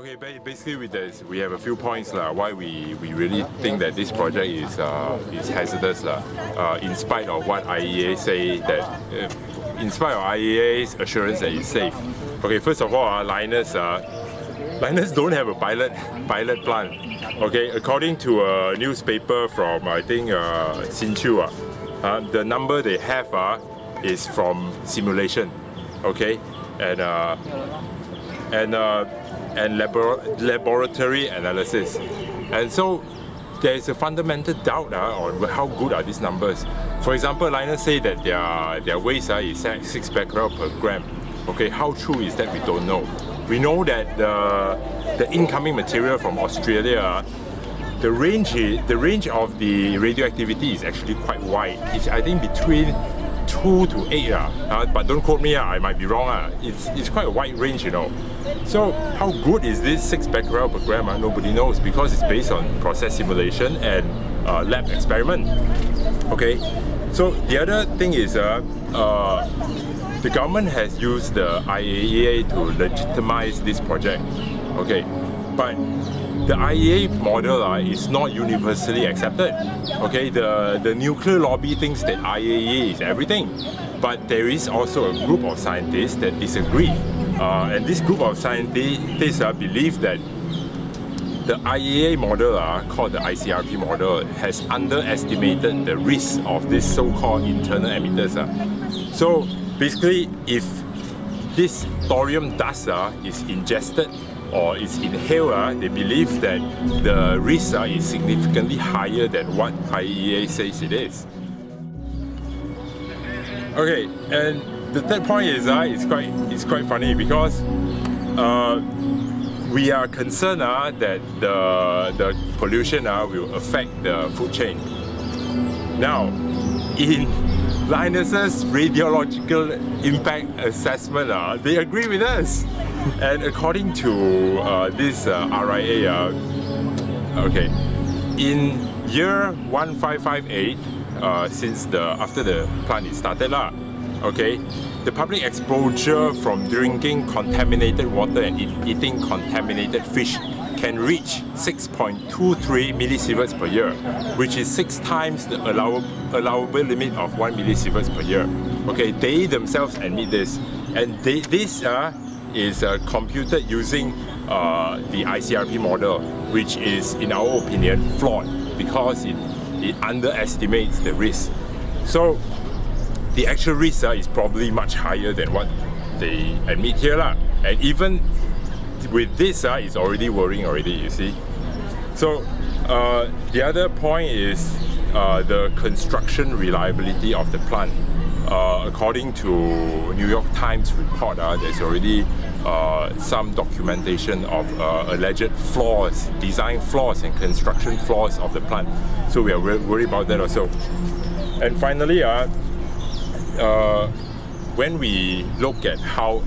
Okay, basically with this, we have a few points why we really think that this project is hazardous in spite of what IEA say that in spite of IEA's assurance that it's safe. Okay, first of all, Lynas don't have a pilot plant. Okay, according to a newspaper from I think Soojinhou, the number they have is from simulation. Okay, and laboratory analysis. And so there is a fundamental doubt on how good are these numbers. For example, Lynas say that their waste is 6 becquerel per gram. Okay, how true is that? We don't know. We know that the incoming material from Australia, the range of the radioactivity is actually quite wide. It's I think between 2 to 8, but don't quote me, I might be wrong. It's quite a wide range, you know. So how good is this 6 becquerel per gram? Nobody knows, because it's based on process simulation and lab experiment. Okay, so the other thing is the government has used the IAEA to legitimize this project. Okay, but the IAEA model is not universally accepted. Okay, the nuclear lobby thinks that IAEA is everything, but there is also a group of scientists that disagree. And this group of scientists believe that the IAEA model, called the ICRP model, has underestimated the risk of this so-called internal emitters. So basically, if this thorium dust is ingested or is inhaled, they believe that the risk is significantly higher than what IAEA says it is. Okay, and the third point is it's quite funny, because we are concerned that the pollution will affect the food chain. Now, in Lynas's radiological impact assessment, they agree with us. And according to this RIA, okay, in year 1558, after the plant is started, okay, the public exposure from drinking contaminated water and eating contaminated fish can reach 6.23 millisieverts per year, which is 6 times the allowable limit of 1 millisieverts per year. Okay, they themselves admit this, and this is computed using the ICRP model, which is, in our opinion, flawed because it underestimates the risk. So the actual risk is probably much higher than what they admit here, and even with this, it's already worrying already, you see. So the other point is the construction reliability of the plant. According to New York Times report, there's already some documentation of alleged flaws, design flaws and construction flaws of the plant. So we are worried about that also. And finally, when we look at how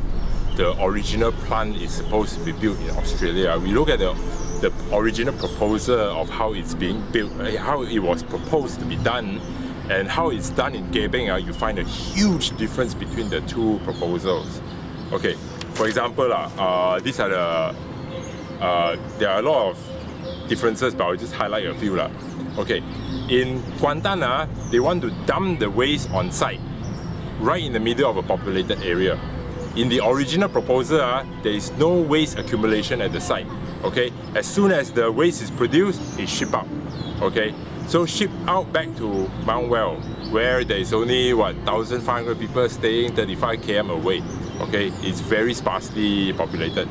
the original plant is supposed to be built in Australia, we look at the original proposal of how it's being built, how it was proposed to be done, and how it's done in Gebeng, you find a huge difference between the two proposals. Okay, for example, these are there are a lot of differences, but I'll just highlight a few. Okay, in Kuantan, they want to dump the waste on site, right in the middle of a populated area. In the original proposal, there is no waste accumulation at the site. Okay, as soon as the waste is produced, it's shipped out. Okay, so shipped out back to Mount Well, where there is only 1,500 people staying 35 km away. Okay, it's very sparsely populated.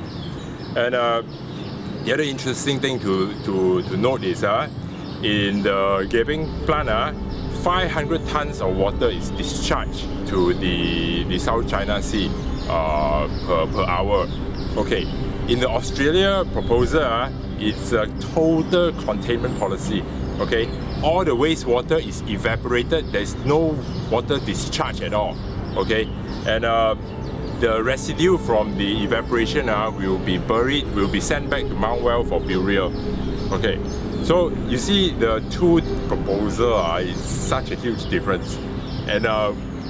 And the other interesting thing to note is in the Gebeng plant, 500 tons of water is discharged to the South China Sea per hour. Okay, in the Australia proposal, it's a total containment policy. Okay, all the wastewater is evaporated. There's no water discharge at all. Okay, and the residue from the evaporation will be buried, will be sent back to Mount Well for burial. Okay, so you see the two proposals is such a huge difference, and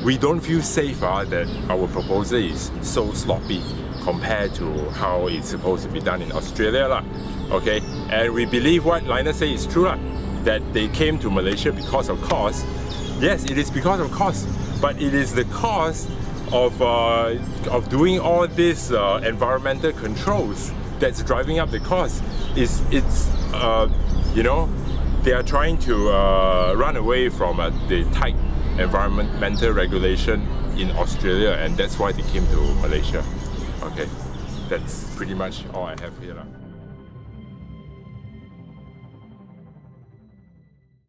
we don't feel safe that our proposal is so sloppy compared to how it's supposed to be done in Australia lah. Okay, and we believe what Lynas say is true lah, that they came to Malaysia because of cost. Yes, it is because of cost, but it is the cost of doing all these environmental controls that's driving up the cost. It's you know, they are trying to run away from the tight environmental regulation in Australia, and that's why they came to Malaysia. Okay, that's pretty much all I have here.